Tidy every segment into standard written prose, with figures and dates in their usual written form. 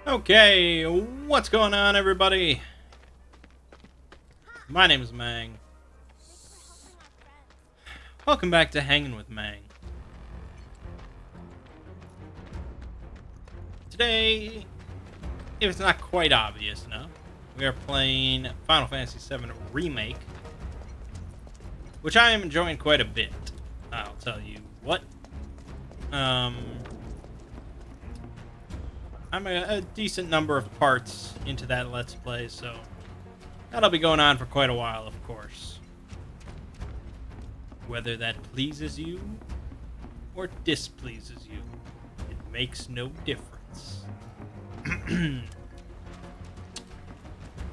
Okay, what's going on, everybody? My name is Mangg. Welcome back to Hanging with Mangg. Today, if it's not quite obvious enough, we are playing Final Fantasy VII Remake, which I am enjoying quite a bit. I'll tell you what. I'm a decent number of parts into that Let's Play, so that'll be going on for quite a while, of course. Whether that pleases you or displeases you, it makes no difference.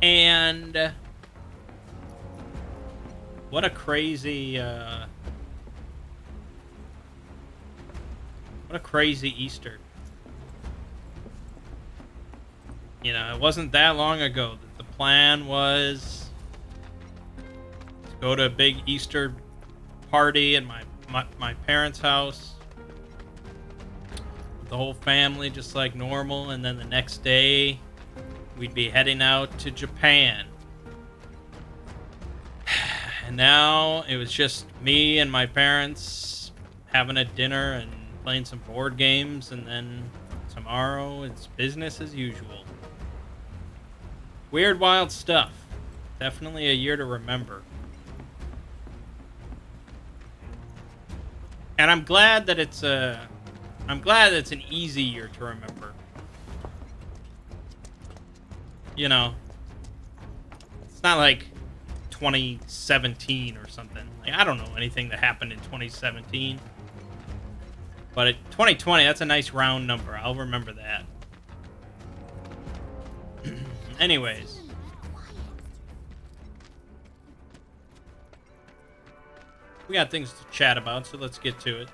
And what a crazy Easter. You know, it wasn't that long ago that the plan was to go to a big Easter party at my parents' house. The whole family just like normal, and then the next day we'd be heading out to Japan. And now it was just me and my parents having a dinner and playing some board games, and then tomorrow it's business as usual. Weird, wild stuff. Definitely a year to remember. And I'm glad that it's an easy year to remember. You know, it's not like 2017 or something. Like, I don't know anything that happened in 2017. But 2020, that's a nice round number. I'll remember that. Anyways. We got things to chat about, so let's get to it.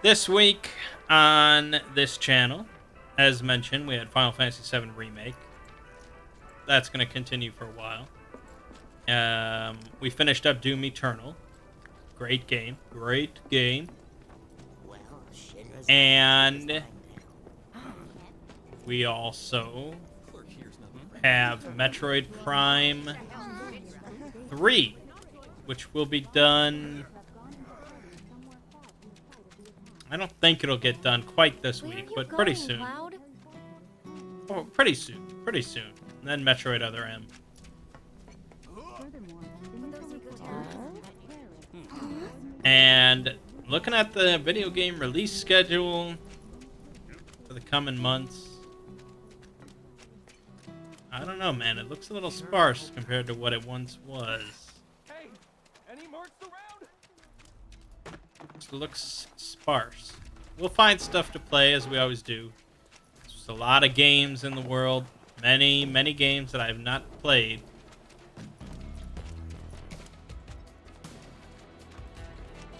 This week on this channel, as mentioned, we had Final Fantasy VII Remake. That's going to continue for a while. We finished up Doom Eternal. Great game. Great game. And we also have Metroid Prime 3, which will be done... I don't think it'll get done quite this week, but pretty soon. Oh, pretty soon. Pretty soon. And then Metroid Other M. And looking at the video game release schedule for the coming months, I don't know, man. It looks a little sparse compared to what it once was. Hey, any marks around? It looks sparse. We'll find stuff to play, as we always do. There's a lot of games in the world. Many, many games that I have not played.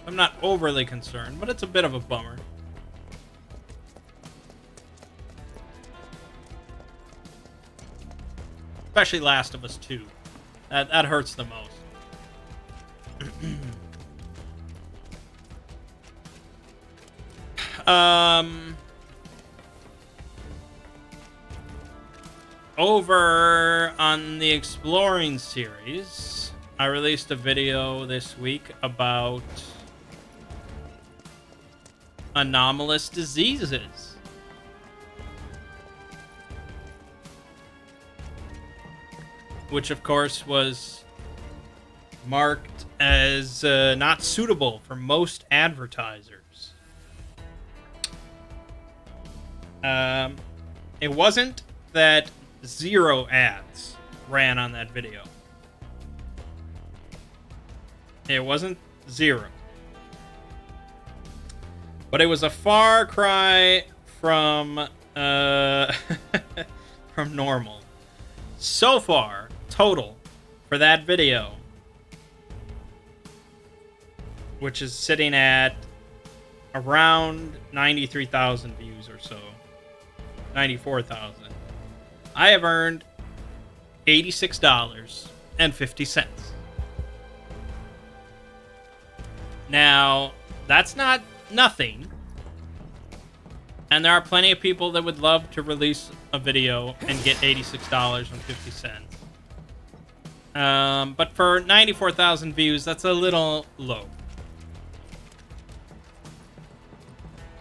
I'm not overly concerned, but it's a bit of a bummer. Especially Last of Us 2. That hurts the most. Over on the Exploring series, I released a video this week about anomalous diseases. Which, of course, was marked as not suitable for most advertisers. It wasn't that 0 ads ran on that video. It wasn't 0. But it was a far cry from from normal. So far, total, for that video, which is sitting at around 93,000 views or so. 94,000. I have earned $86.50. Now, that's not nothing. And there are plenty of people that would love to release a video and get $86.50. But for 94,000 views, that's a little low.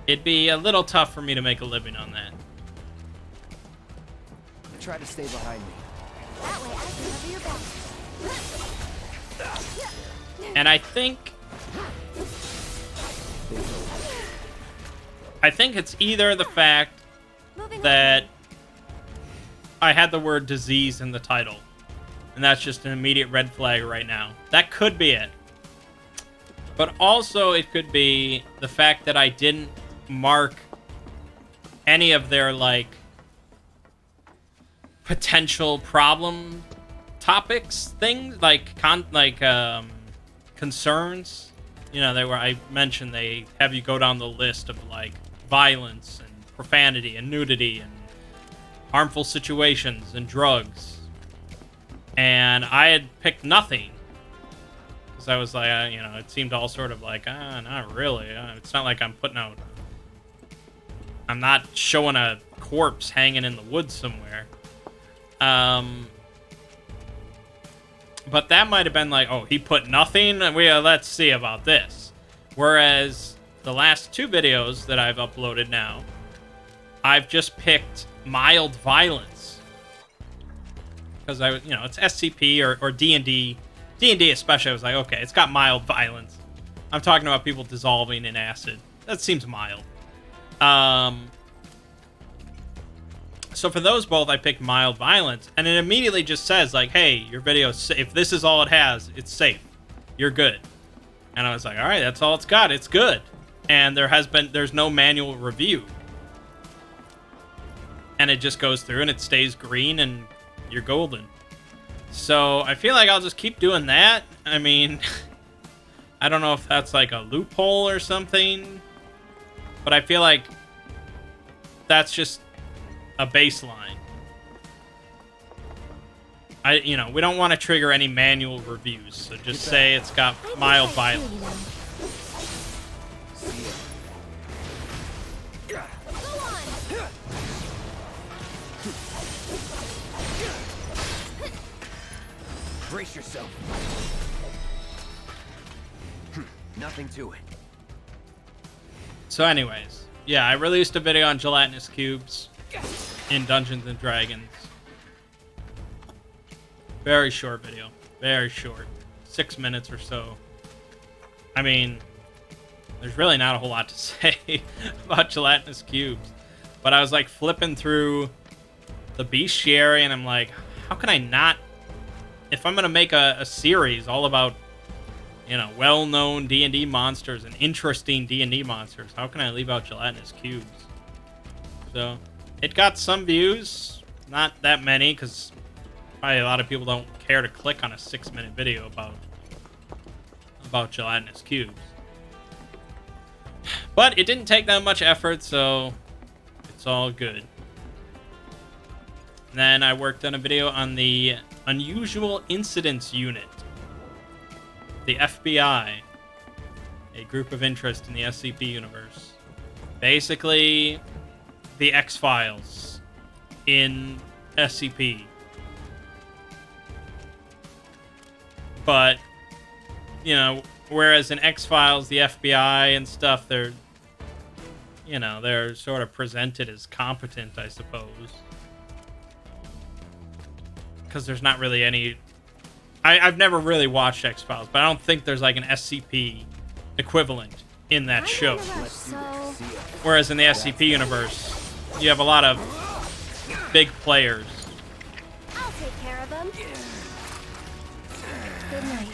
It'd be a little tough for me to make a living on that. Try to stay behind me. That way I can cover your back. And I think it's either the fact Moving that I had the word disease in the title, and that's just an immediate red flag right now. That could be it. But also it could be the fact that I didn't mark any of their, like, potential problem topics, things, like, concerns. You know, I mentioned they have you go down the list of, like, violence and profanity and nudity and harmful situations and drugs. And I had picked nothing. Because I was like, you know, it seemed all sort of like, not really. It's not like I'm not showing a corpse hanging in the woods somewhere. But that might have been like, oh, he put nothing? Let's see about this. Whereas the last two videos that I've uploaded now, I've just picked mild violence. Because it's SCP or D&D. D&D especially, I was like, okay, it's got mild violence. I'm talking about people dissolving in acid. That seems mild. So for those both, I picked mild violence, and it immediately just says, like, hey, your video, if this is all it has, it's safe. You're good. And I was like, all right, that's all it's got. It's good. And there's no manual review. And it just goes through and it stays green and you're golden. So I feel like I'll just keep doing that. I mean, I don't know if that's like a loophole or something, but I feel like that's just a baseline. We don't want to trigger any manual reviews, so just say it's got mild violence. Brace yourself. Nothing to it. So anyways, yeah, I released a video on gelatinous cubes in Dungeons and Dragons. Very short video. Very short. 6 minutes or so. I mean, there's really not a whole lot to say about gelatinous cubes. But I was like flipping through the bestiary and I'm like, how can I not... If I'm going to make a series all about, well-known D&D monsters and interesting D&D monsters, how can I leave out gelatinous cubes? So, it got some views. Not that many, because probably a lot of people don't care to click on a 6-minute video about gelatinous cubes. But it didn't take that much effort, so it's all good. And then I worked on a video on the Unusual Incidents Unit, the FBI, a group of interest in the SCP universe. Basically, the X-Files in SCP. But, whereas in X-Files, the FBI and stuff, they're sort of presented as competent, I suppose. Because there's not really any... I've never really watched X-Files, but I don't think there's like an SCP equivalent in that show. Whereas in the SCP universe, you have a lot of big players. I'll take care of them. Good night.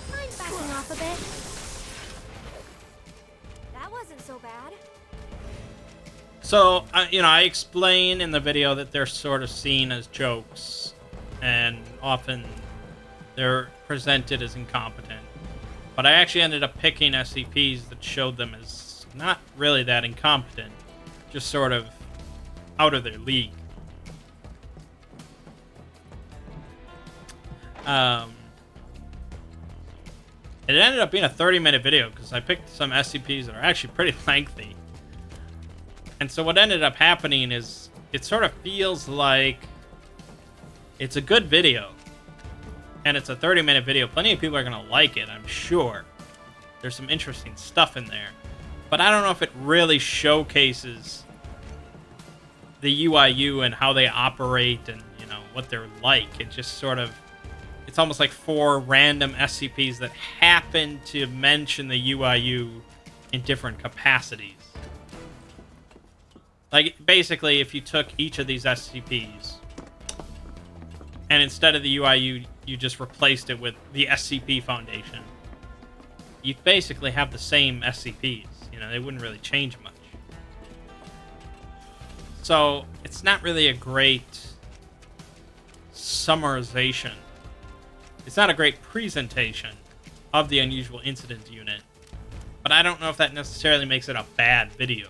Mind backing off a bit? That wasn't so bad. So, I explain in the video that they're sort of seen as jokes, and often they're presented as incompetent. But I actually ended up picking SCPs that showed them as not really that incompetent, just sort of out of their league. It ended up being a 30-minute video because I picked some SCPs that are actually pretty lengthy. And so what ended up happening is it sort of feels like it's a good video. And it's a 30-minute video. Plenty of people are going to like it, I'm sure. There's some interesting stuff in there. But I don't know if it really showcases the UIU and how they operate and, you know, what they're like. It just sort of... It's almost like 4 random SCPs that happen to mention the UIU in different capacities. Like, basically, if you took each of these SCPs, and instead of the UIU, you just replaced it with the SCP Foundation, you basically have the same SCPs. You know, they wouldn't really change much. So, it's not really a great summarization. It's not a great presentation of the Unusual Incident Unit, but I don't know if that necessarily makes it a bad video.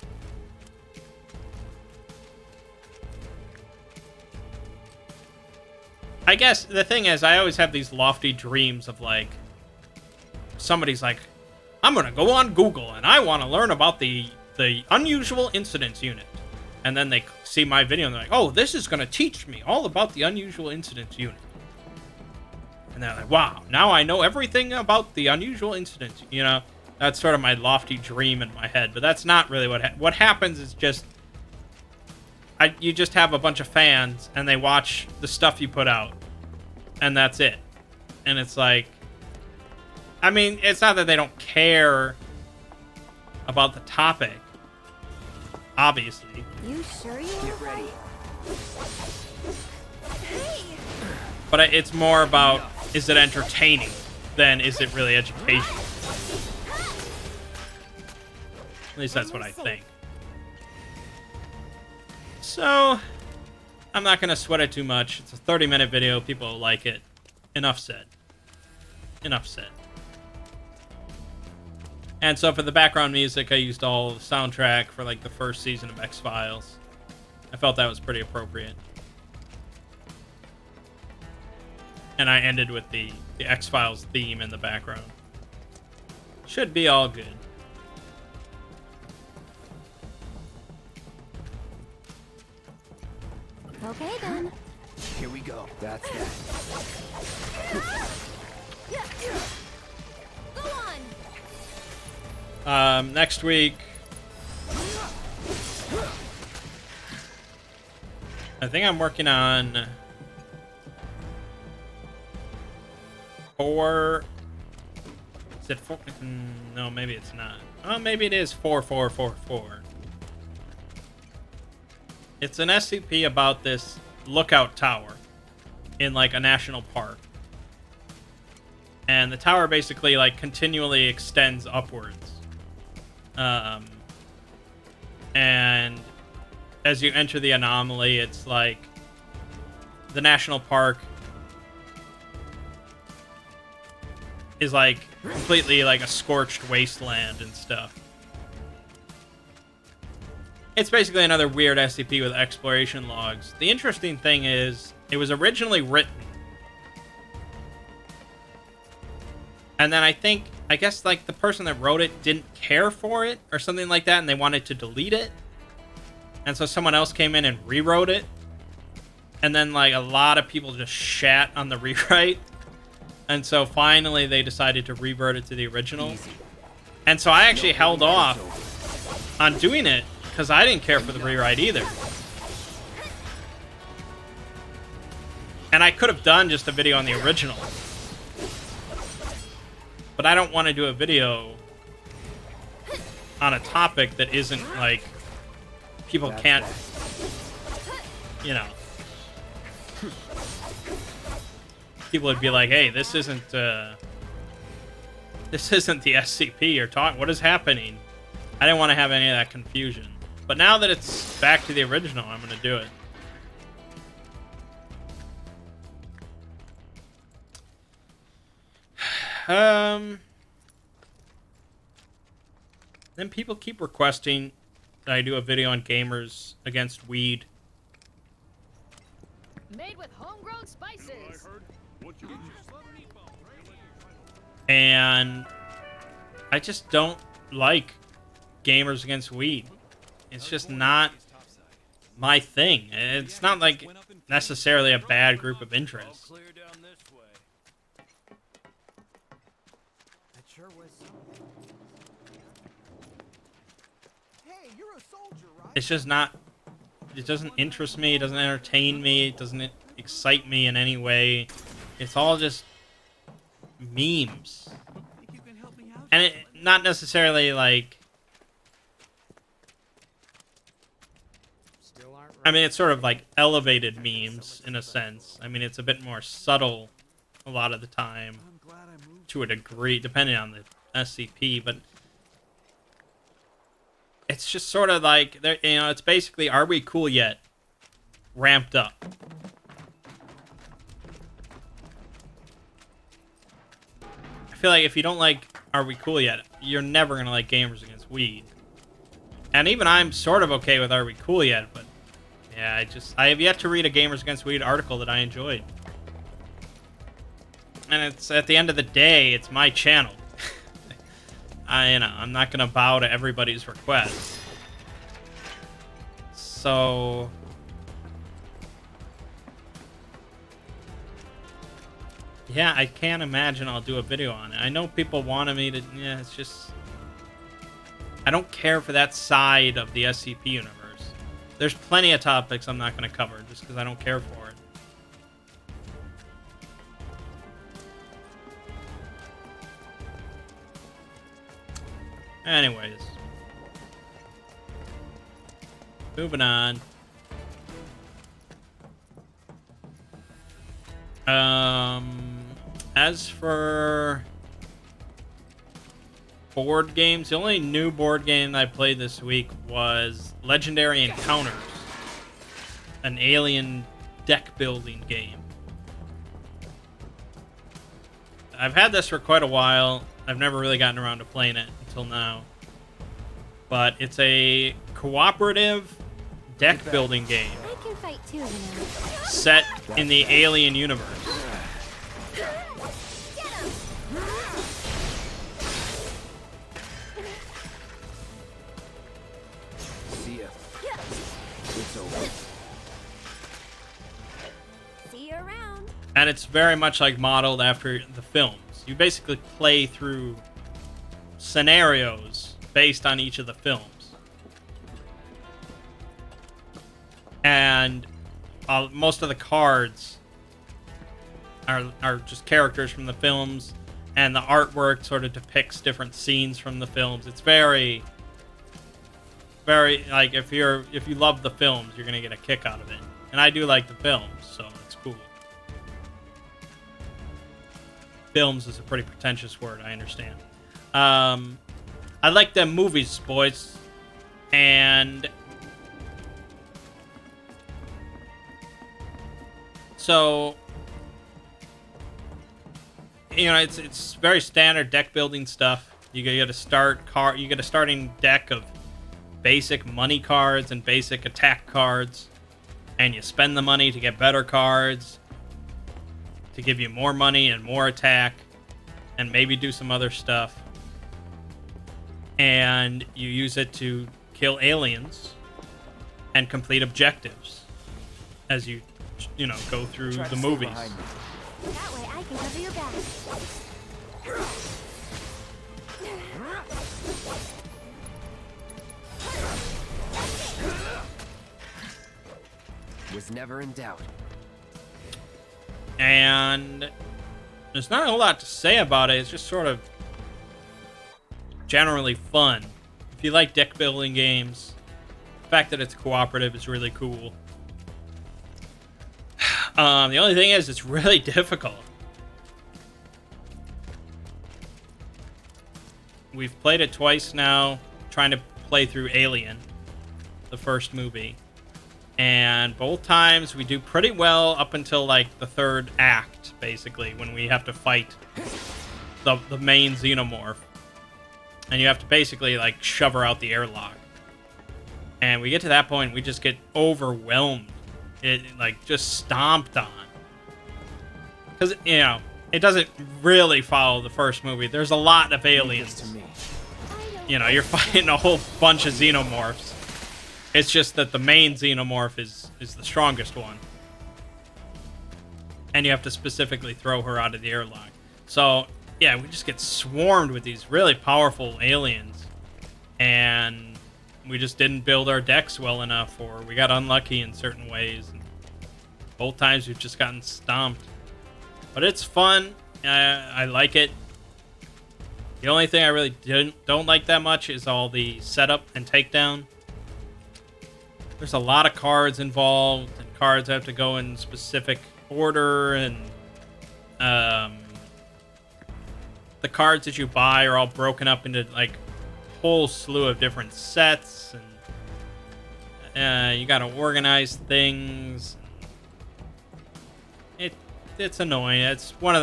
I guess the thing is, I always have these lofty dreams of, like, somebody's like, I'm gonna go on Google and I want to learn about the Unusual Incidents Unit. And then they see my video and they're like, oh, this is gonna teach me all about the Unusual Incidents Unit. And they're like, wow, now I know everything about the Unusual Incidents. You know, that's sort of my lofty dream in my head. But that's not really what happens is just... you just have a bunch of fans, and they watch the stuff you put out. And that's it. And it's like... I mean, it's not that they don't care about the topic. Obviously. You sure you Get ready. Hey! But it's more about, is it entertaining than is it really educational? At least that's what I think. So, I'm not going to sweat it too much. It's a 30-minute video. People will like it. Enough said. Enough said. And so for the background music, I used all the soundtrack for, like, the first season of X-Files. I felt that was pretty appropriate. And I ended with the X-Files theme in the background. Should be all good. Okay then. Here we go. That's that. Go on. Next week, I think I'm working on 4. Is it 4? No, maybe it's not. Oh, maybe it is 4444. It's an SCP about this lookout tower in, like, a national park. And the tower basically, like, continually extends upwards. And as you enter the anomaly, it's like the national park is, like, completely like a scorched wasteland and stuff. It's basically another weird SCP with exploration logs. The interesting thing is, it was originally written. And then I guess, like, the person that wrote it didn't care for it or something like that, and they wanted to delete it. And so someone else came in and rewrote it. And then, like, a lot of people just shat on the rewrite. And so finally they decided to revert it to the original. Easy. And so I actually held off on doing it because I didn't care for the rewrite either. And I could have done just a video on the original. But I don't want to do a video on a topic that isn't, like, people can't, you know. People would be like, hey, this isn't the SCP or talk. What is happening? I didn't want to have any of that confusion. But now that it's back to the original, I'm going to do it. Then people keep requesting that I do a video on gamers against weed. Made with homegrown spices. And I just don't like gamers against weed. It's just not my thing. It's not like necessarily a bad group of interests. Clear down this way. That sure was something. Hey, you're a soldier, right? It's just not. It doesn't interest me. It doesn't entertain me. It doesn't excite me in any way. It's all just memes. Think you can help me out? And it, not necessarily like. Still aren't I mean, it's sort of like elevated memes in a sense. I mean, it's a bit more subtle a lot of the time I'm glad I moved. to a degree, depending on the SCP. But it's just sort of like, it's basically, are we cool yet? Ramped up. I feel like if you don't like Are We Cool Yet, you're never going to like Gamers Against Weed. And even I'm sort of okay with Are We Cool Yet, but yeah, I have yet to read a Gamers Against Weed article that I enjoyed. And it's, at the end of the day, it's my channel. I'm not going to bow to everybody's requests. So yeah, I can't imagine I'll do a video on it. I know people wanted me to, yeah, it's just, I don't care for that side of the SCP universe. There's plenty of topics I'm not going to cover just because I don't care for it. Anyways. Moving on. As for board games, the only new board game I played this week was Legendary Encounters, an alien deck building game. I've had this for quite a while. I've never really gotten around to playing it until now. But it's a cooperative deck building game I can fight too, you know. set in the alien universe. See ya. It's over. See you around. And it's very much like modeled after the films. You basically play through scenarios based on each of the films. And most of the cards are just characters from the films, and the artwork sort of depicts different scenes from the films. It's very, very, like, if you love the films, you're gonna get a kick out of it. And I do like the films, so it's cool. Films is a pretty pretentious word, I understand. I like them movies, boys. And so, it's very standard deck building stuff. You get a starting deck of basic money cards and basic attack cards, and you spend the money to get better cards to give you more money and more attack, and maybe do some other stuff. And you use it to kill aliens and complete objectives as you go through Try to the stay movies. behind me. That way I can cover your back. Was never in doubt. And there's not a whole lot to say about it. It's just sort of generally fun. If you like deck building games, the fact that it's cooperative is really cool. The only thing is, it's really difficult. We've played it twice now, trying to play through Alien, the first movie. And both times we do pretty well up until, like, the third act, basically, when we have to fight the main xenomorph. And you have to basically, like, shove her out the airlock. And we get to that point, we just get overwhelmed. It, like, just stomped on. Because, it doesn't really follow the first movie. There's a lot of Leave aliens. this to me. You know, you're fighting a whole bunch of xenomorphs. It's just that the main xenomorph is the strongest one. And you have to specifically throw her out of the airlock. So, yeah, we just get swarmed with these really powerful aliens. And we just didn't build our decks well enough, or we got unlucky in certain ways. And both times we've just gotten stomped. But it's fun. I like it. The only thing I really don't like that much is all the setup and takedown. There's a lot of cards involved, and cards have to go in specific order, and the cards that you buy are all broken up into like a whole slew of different sets, and you gotta organize things. It's annoying. It's one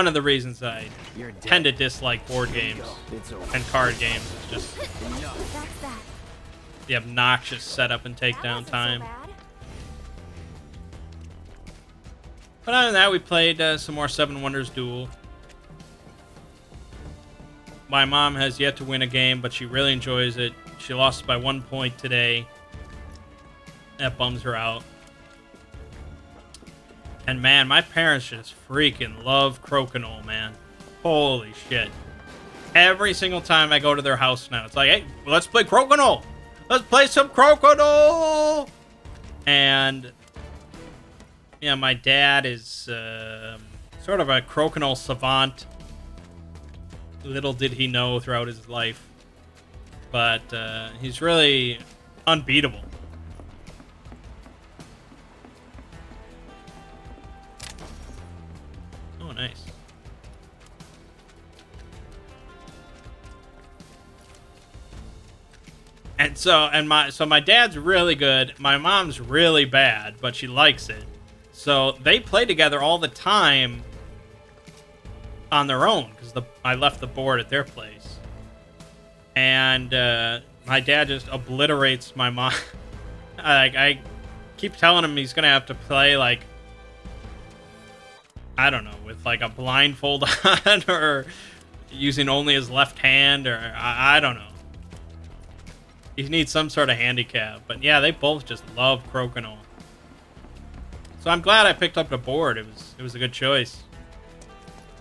of the reasons I You're dead. tend to dislike board games It's over. and card games. It's just Enough. That's that. the obnoxious setup and That takedown wasn't so time. bad. But other than that, we played some more Seven Wonders Duel. My mom has yet to win a game, but she really enjoys it. She lost by 1 point today. That bums her out. And man, my parents just freaking love Crokinole, man. Holy shit. Every single time I go to their house now, it's like, hey, let's play Crokinole. Let's play some Crokinole. And yeah, my dad is sort of a Crokinole savant. Little did he know throughout his life. But he's really unbeatable. Oh, nice. And so my dad's really good. My mom's really bad, but she likes it. So they play together all the time on their own because I left the board at their place, and my dad just obliterates my mom. I keep telling him he's gonna have to play like, I don't know, with like a blindfold on, or using only his left hand, or I don't know. He needs some sort of handicap. But yeah, they both just love Crokinole. So I'm glad I picked up the board. It was a good choice.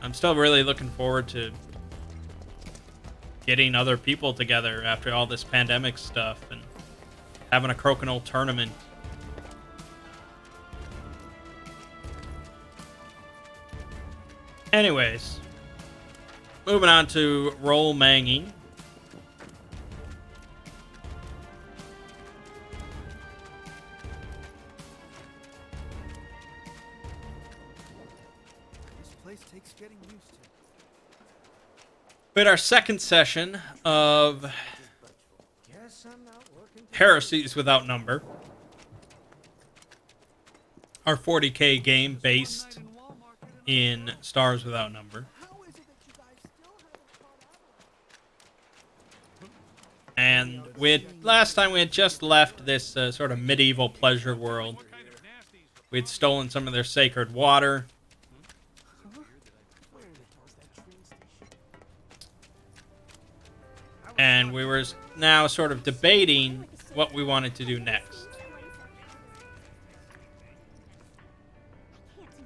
I'm still really looking forward to getting other people together after all this pandemic stuff and having a Crokinole tournament. Anyways, moving on to roll Mangg. This place takes getting used to. We had our second session of Guess I'm not working. Heresies Without Number. Our 40k game based in Stars Without Number. And last time we had just left this sort of medieval pleasure world. We had stolen some of their sacred water. And we were now sort of debating what we wanted to do next.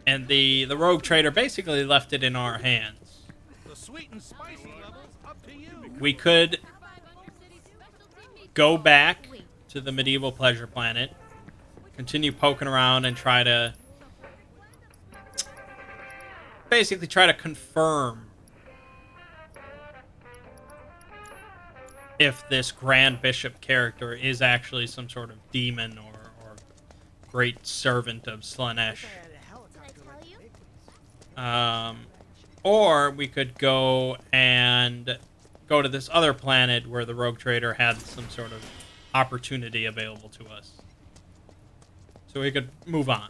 And the rogue trader basically left it in our hands. The sweet and spicy level's up to you. We could go back to the medieval pleasure planet, continue poking around, and try to confirm if this Grand Bishop character is actually some sort of demon or great servant of Slanesh. Or we could go to this other planet where the rogue trader had some sort of opportunity available to us. So we could move on.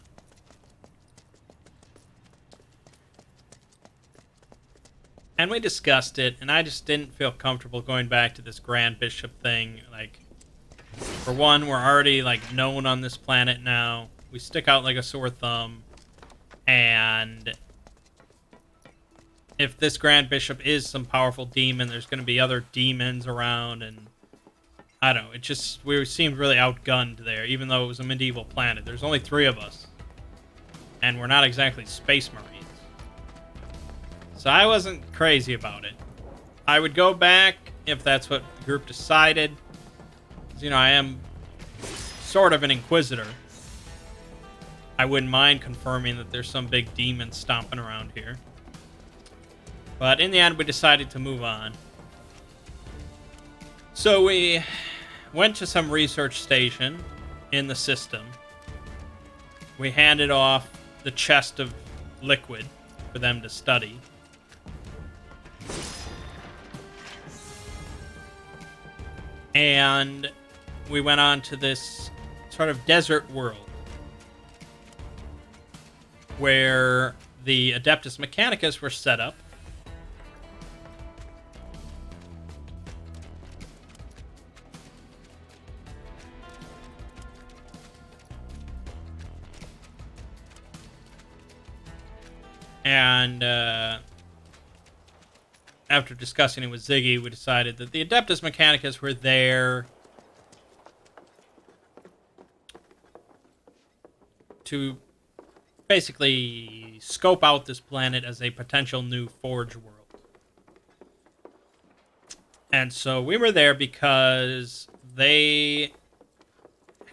And we discussed it, and I just didn't feel comfortable going back to this Grand Bishop thing. Like, for one, we're already, like, known on this planet now. We stick out like a sore thumb. And if this Grand Bishop is some powerful demon, there's going to be other demons around, and I don't know. It just, we seemed really outgunned there, even though it was a medieval planet. There's only 3 of us, and we're not exactly space marines. So I wasn't crazy about it. I would go back if that's what the group decided. You know, I am sort of an inquisitor. I wouldn't mind confirming that there's some big demon stomping around here. But in the end, we decided to move on. So we went to some research station in the system. We handed off the chest of liquid for them to study. And we went on to this sort of desert world where the Adeptus Mechanicus were set up. And after discussing it with Ziggy, we decided that the Adeptus Mechanicus were there to basically scope out this planet as a potential new Forge world. And so we were there because they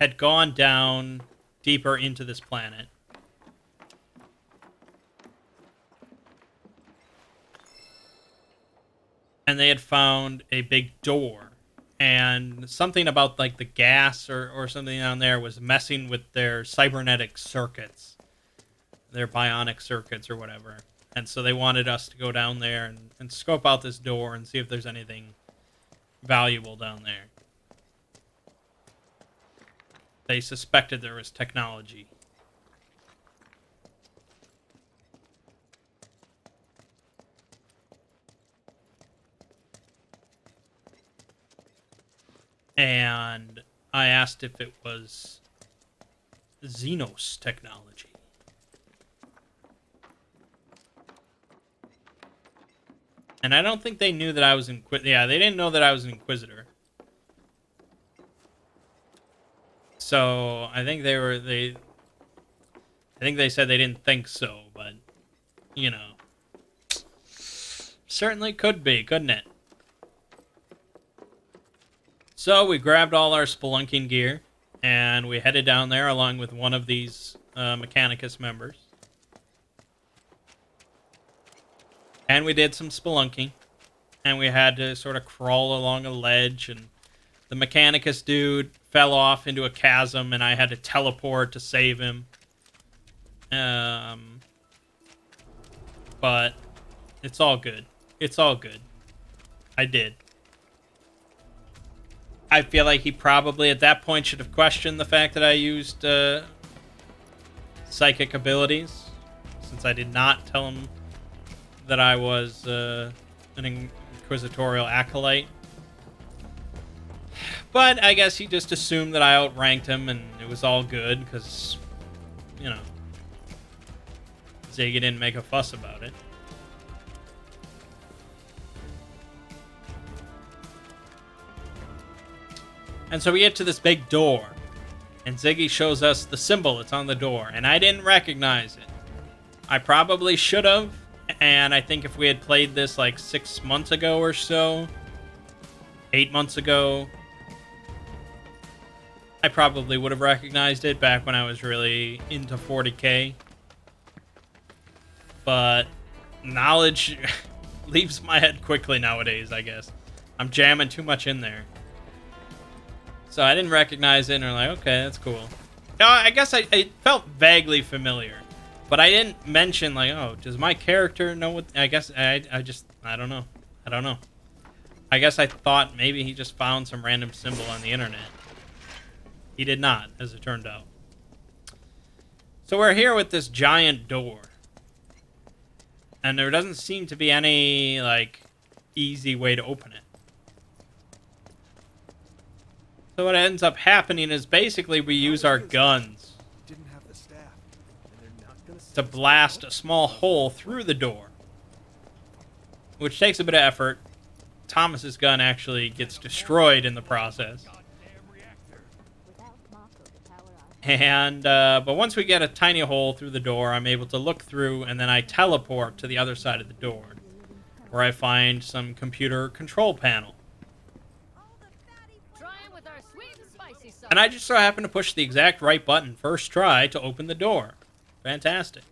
had gone down deeper into this planet. And they had found a big door. And something about like the gas or something on there was messing with their cybernetic circuits. Their bionic circuits or whatever. And so they wanted us to go down there and scope out this door and see if there's anything valuable down there. They suspected there was technology. And I asked if it was Xenos technology. And I don't think they knew that I was yeah, they didn't know that I was an Inquisitor. So I think I think they said they didn't think so, but you know, certainly could be, couldn't it? So we grabbed all our spelunking gear, and we headed down there along with one of these Mechanicus members. And we did some spelunking, and we had to sort of crawl along a ledge, and the Mechanicus dude fell off into a chasm, and I had to teleport to save him. But it's all good. It's all good. I did. I feel like he probably at that point should have questioned the fact that I used psychic abilities, since I did not tell him that I was an inquisitorial acolyte. But I guess he just assumed that I outranked him and it was all good because, you know, Ziggy didn't make a fuss about it. And so we get to this big door, and Ziggy shows us the symbol that's on the door, and I didn't recognize it. I probably should have, and I think if we had played this like 6 months ago or so, 8 months ago, I probably would have recognized it back when I was really into 40k. But knowledge leaves my head quickly nowadays, I guess. I'm jamming too much in there. So I didn't recognize it, and I'm like, okay, that's cool. No, I guess I felt vaguely familiar. But I didn't mention, like, oh, does my character know what... I guess I don't know. I don't know. I guess I thought maybe he just found some random symbol on the internet. He did not, as it turned out. So we're here with this giant door. And there doesn't seem to be any, like, easy way to open it. So what ends up happening is basically we use our guns. Didn't have the staff, and they're not gonna to blast a small hole through the door, which takes a bit of effort. Thomas's gun actually gets destroyed in the process. And, but once we get a tiny hole through the door, I'm able to look through, and then I teleport to the other side of the door, where I find some computer control panel. And I just so happen to push the exact right button first try to open the door. Fantastic.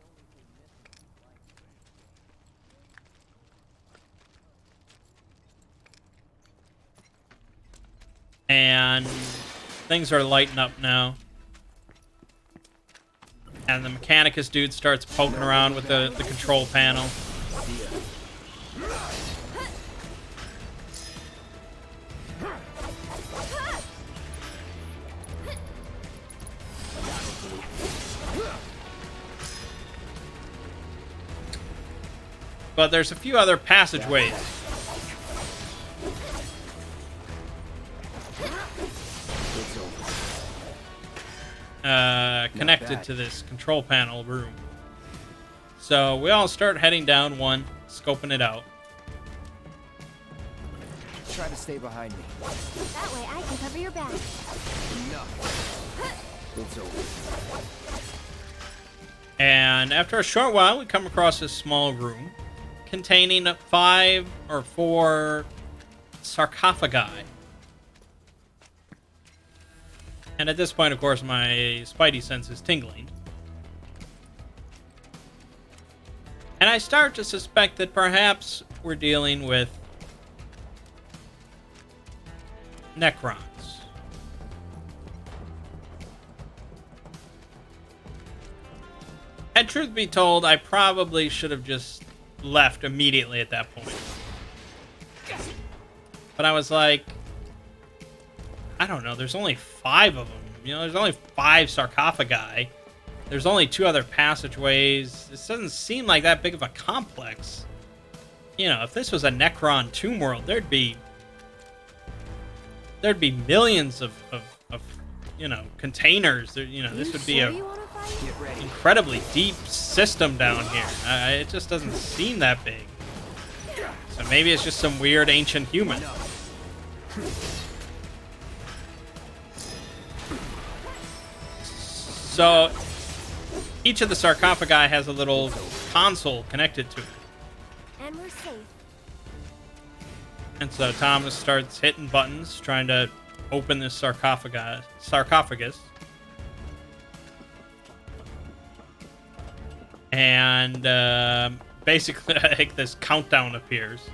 And things are lighting up now. And the Mechanicus dude starts poking around with the control panel. But there's a few other passageways. Connected to this control panel room. So we all start heading down one, scoping it out. Try to stay behind me. That way I can cover your back. Enough. It's over. And after a short while, we come across this small room containing 5 or 4 sarcophagi. And at this point, of course, my spidey sense is tingling. And I start to suspect that perhaps we're dealing with Necrons. And truth be told, I probably should have just left immediately at that point. But I was like, I don't know, there's only 5 of them. You know, there's only 5 sarcophagi. There's only 2 other passageways. This doesn't seem like that big of a complex. You know, if this was a Necron tomb world, there'd be millions of you know, containers. There, you know, this would be a incredibly deep system down here. It just doesn't seem that big. So maybe it's just some weird ancient human. So each of the sarcophagi has a little console connected to it. And we're safe. And so Thomas starts hitting buttons, trying to open this sarcophagus. And basically, like, this countdown appears.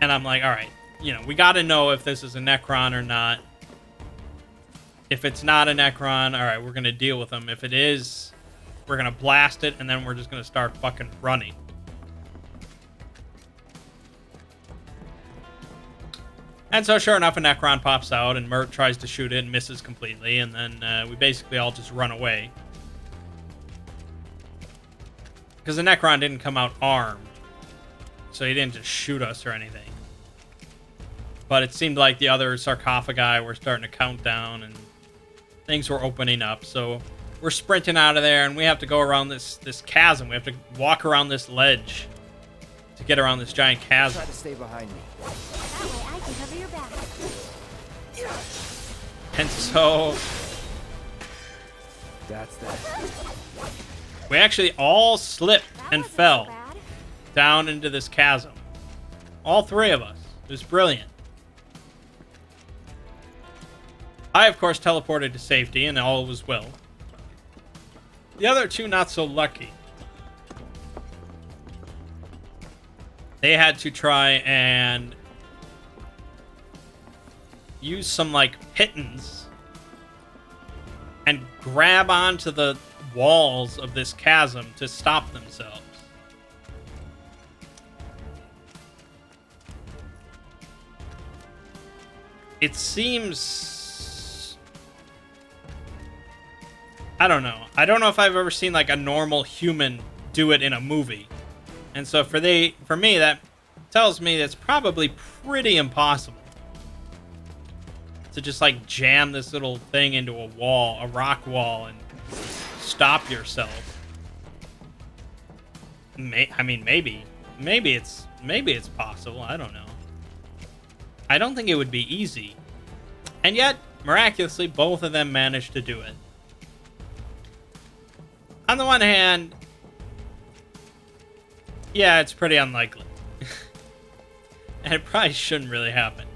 And I'm like, all right, you know, we got to know if this is a Necron or not. If it's not a Necron, all right, we're going to deal with them. If it is, we're going to blast it, and then we're just going to start fucking running. And so, sure enough, a Necron pops out, and Mert tries to shoot it and misses completely, and then we basically all just run away. Because the Necron didn't come out armed, so he didn't just shoot us or anything. But it seemed like the other sarcophagi were starting to count down, and things were opening up. So we're sprinting out of there, and we have to go around this chasm. We have to walk around this ledge to get around this giant chasm. Try to stay behind me. That way I can cover your back. And so That's that. we actually all slipped That and wasn't so fell bad. down into this chasm. All 3 of us. It was brilliant. I, of course, teleported to safety, and all was well. The other 2 not so lucky. They had to try and use some, like, pittons and grab onto the walls of this chasm to stop themselves. It seems... I don't know. I don't know if I've ever seen, like, a normal human do it in a movie. And so for me, that tells me it's probably pretty impossible to just, like, jam this little thing into a wall, a rock wall, and stop yourself. I mean, maybe it's possible. I don't know. I don't think it would be easy, and yet miraculously, both of them managed to do it. On the one hand, yeah, it's pretty unlikely. And it probably shouldn't really happen.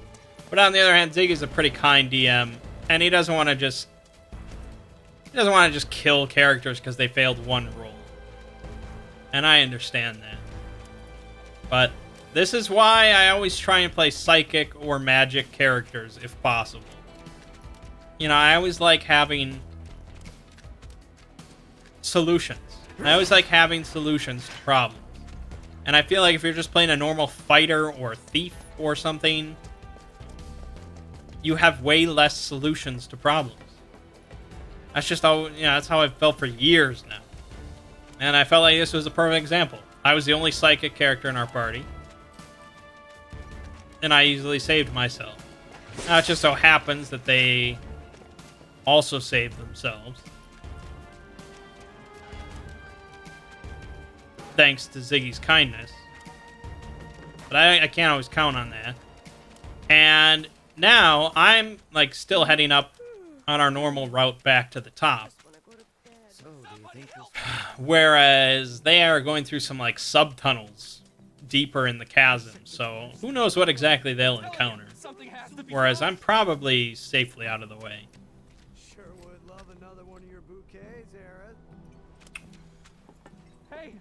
But on the other hand, Ziggy's a pretty kind DM, and he doesn't want to just kill characters because they failed one role. And I understand that. But this is why I always try and play psychic or magic characters if possible. You know, I always like having solutions. I always like having solutions to problems. And I feel like if you're just playing a normal fighter or thief or something, you have way less solutions to problems. That's just how, you know, that's how I've felt for years now. And I felt like this was a perfect example. I was the only psychic character in our party. And I easily saved myself. Now it just so happens that they also saved themselves. Thanks to Ziggy's kindness. But I can't always count on that. And now I'm like still heading up on our normal route back to the top. So, do you think this... Whereas they are going through some like subtunnels deeper in the chasm. So who knows what exactly they'll encounter. Whereas I'm probably safely out of the way. Sure would love another one of your bouquets, Aaron. Hey,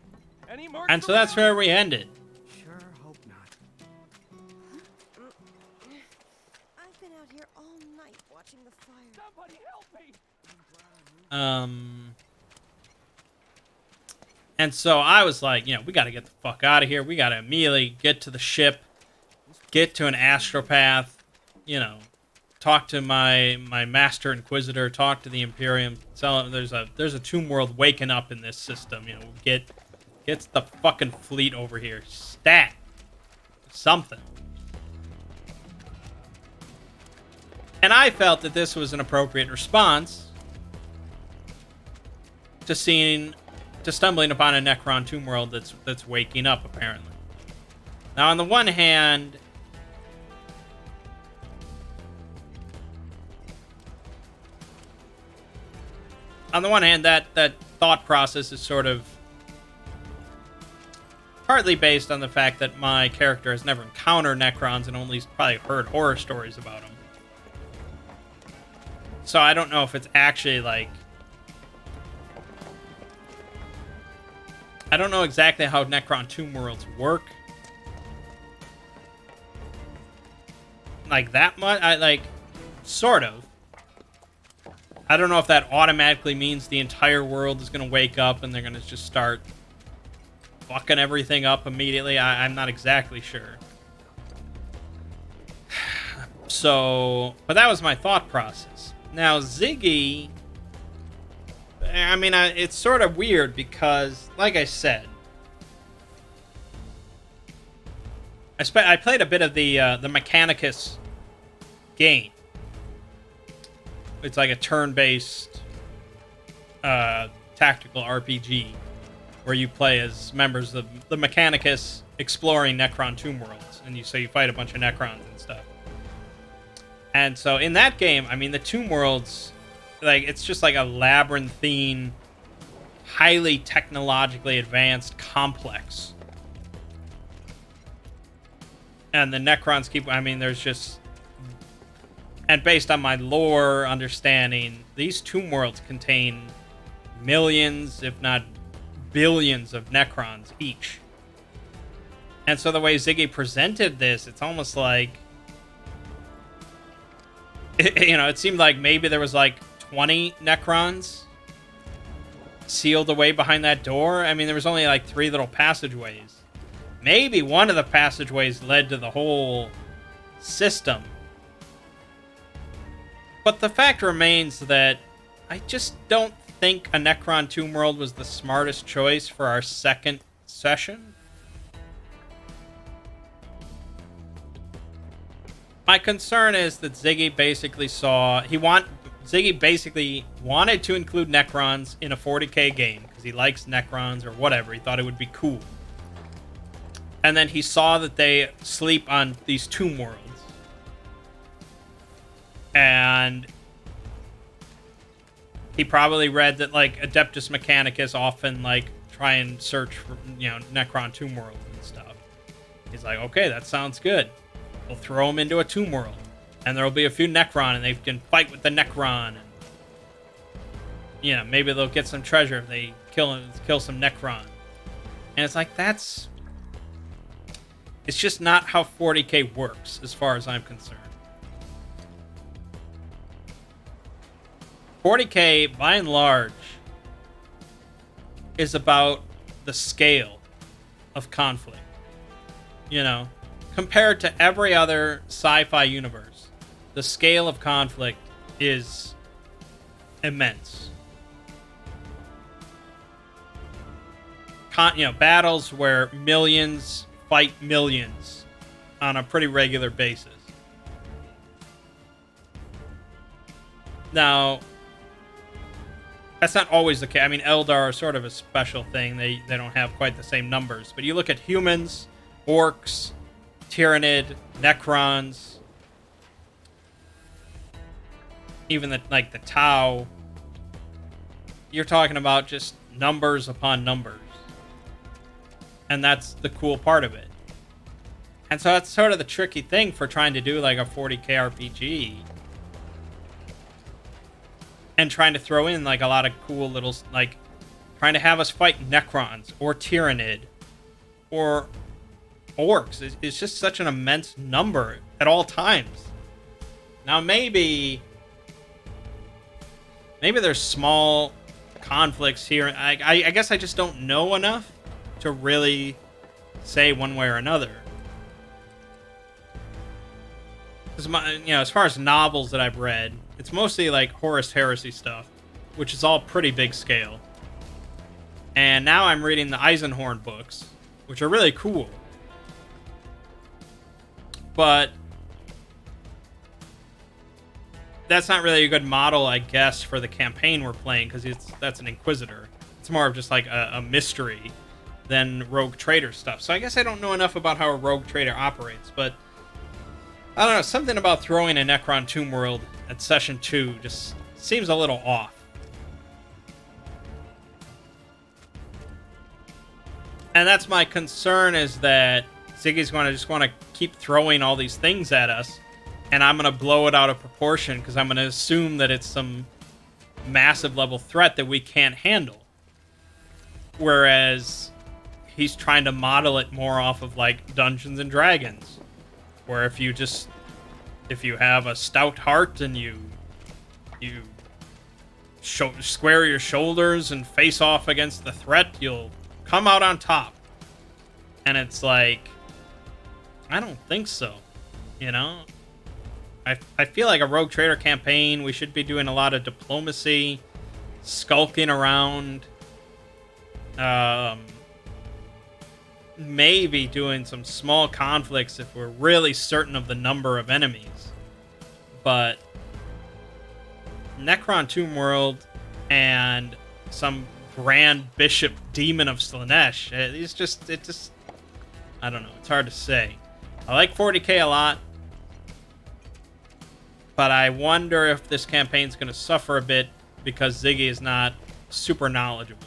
any more? And so that's where we ended. Sure hope not. I've been out here all night watching the fire. Somebody help me! And so I was like, you know, we got to get the fuck out of here. We got to immediately get to the ship, get to an astropath, you know, talk to my master inquisitor, talk to the Imperium, tell them there's a tomb world waking up in this system, you know, get the fucking fleet over here. Stat. Something. And I felt that this was an appropriate response to stumbling upon a Necron tomb world that's waking up, apparently. Now, on the one hand, that thought process is sort of partly based on the fact that my character has never encountered Necrons and only probably heard horror stories about them. So I don't know if it's actually like... I don't know exactly how Necron tomb worlds work. Like that much? Sort of. I don't know if that automatically means the entire world is going to wake up and they're going to just start fucking everything up immediately. I'm not exactly sure. So, but that was my thought process. Now, Ziggy... I mean, it's sort of weird because, like I said, I played a bit of the Mechanicus game. It's like a turn-based tactical RPG where you play as members of the Mechanicus exploring Necron tomb worlds, and you fight a bunch of Necrons and stuff. And so in that game, I mean, the tomb worlds, like, it's just like a labyrinthine, highly technologically advanced complex. And the Necrons there's just... And based on my lore understanding, these tomb worlds contain millions, if not billions, of Necrons each. And so the way Ziggy presented this, it's almost like... it seemed like maybe there was like 20 Necrons sealed away behind that door. I mean, there was only like 3 little passageways. Maybe one of the passageways led to the whole system. But the fact remains that I just don't think a Necron tomb world was the smartest choice for our second session. My concern is that Ziggy basically saw... Ziggy basically wanted to include Necrons in a 40k game because he likes Necrons or whatever. He thought it would be cool. And then he saw that they sleep on these tomb worlds. And he probably read that, like, Adeptus Mechanicus often, like, try and search for, you know, Necron tomb worlds and stuff. He's like, okay, that sounds good. We'll throw them into a tomb world. And there'll be a few Necron, and they can fight with the Necron. And, you know, maybe they'll get some treasure if they kill some Necron. And it's like, it's just not how 40k works, as far as I'm concerned. 40k, by and large, is about the scale of conflict. You know, compared to every other sci-fi universe, the scale of conflict is immense. Battles where millions fight millions on a pretty regular basis. Now, that's not always the case. I mean, Eldar are sort of a special thing. They don't have quite the same numbers. But you look at humans, orcs, Tyranid, Necrons, even the Tau. You're talking about just numbers upon numbers. And that's the cool part of it. And so that's sort of the tricky thing for trying to do like a 40k RPG. And trying to throw in like a lot of cool little, like, trying to have us fight Necrons or Tyranid or orcs. It's just such an immense number at all times. Now maybe there's small conflicts here. I guess I just don't know enough to really say one way or another. Because as far as novels that I've read, it's mostly like Horus Heresy stuff, which is all pretty big scale. And now I'm reading the Eisenhorn books, which are really cool. But that's not really a good model, I guess, for the campaign we're playing, because that's an Inquisitor. It's more of just like a mystery than Rogue Trader stuff. So I guess I don't know enough about how a Rogue Trader operates, but I don't know, something about throwing a Necron Tomb World at Session 2 just seems a little off. And that's my concern, is that Ziggy's going to just want to keep throwing all these things at us, and I'm going to blow it out of proportion because I'm going to assume that it's some massive level threat that we can't handle. Whereas he's trying to model it more off of like Dungeons and Dragons, where if you have a stout heart and you square your shoulders and face off against the threat, you'll come out on top. And it's like, I don't think so. You know? I feel like a Rogue Trader campaign, we should be doing a lot of diplomacy, skulking around, maybe doing some small conflicts if we're really certain of the number of enemies. But Necron Tomb World and some Grand Bishop Demon of Slaanesh, I don't know, it's hard to say. I like 40k a lot, but I wonder if this campaign's going to suffer a bit because Ziggy is not super knowledgeable.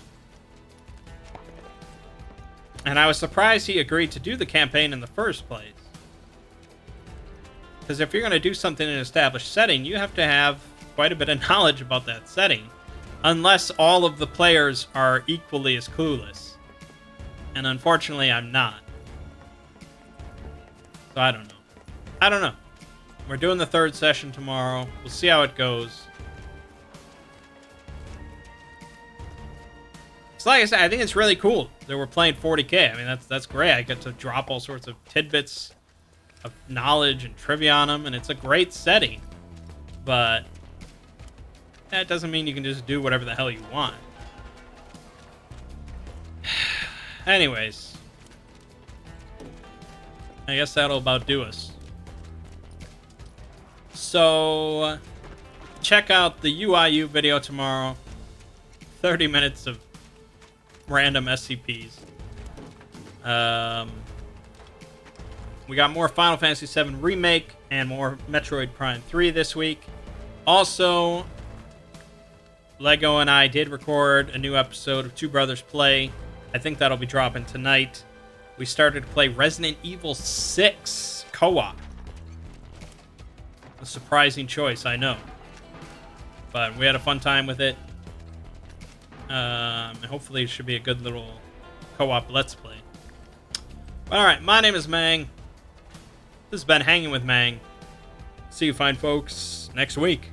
And I was surprised he agreed to do the campaign in the first place. Because if you're going to do something in an established setting, you have to have quite a bit of knowledge about that setting. Unless all of the players are equally as clueless. And unfortunately, I'm not. So I don't know. We're doing the third session tomorrow. We'll see how it goes. So like I said, I think it's really cool that we're playing 40k. I mean, that's great. I get to drop all sorts of tidbits of knowledge and trivia on them, and it's a great setting. But that doesn't mean you can just do whatever the hell you want. Anyways, I guess that'll about do us. So check out the UIU video tomorrow. 30 minutes of random SCPs. We got more Final Fantasy VII Remake and more Metroid Prime 3 this week. Also, Lego and I did record a new episode of Two Brothers Play. I think that'll be dropping tonight. We started to play Resident Evil 6 co-op. A surprising choice, I know. But we had a fun time with it. Hopefully it should be a good little co-op Let's Play. Alright, my name is Mangg. This has been Hanging with Mangg. See you fine folks next week.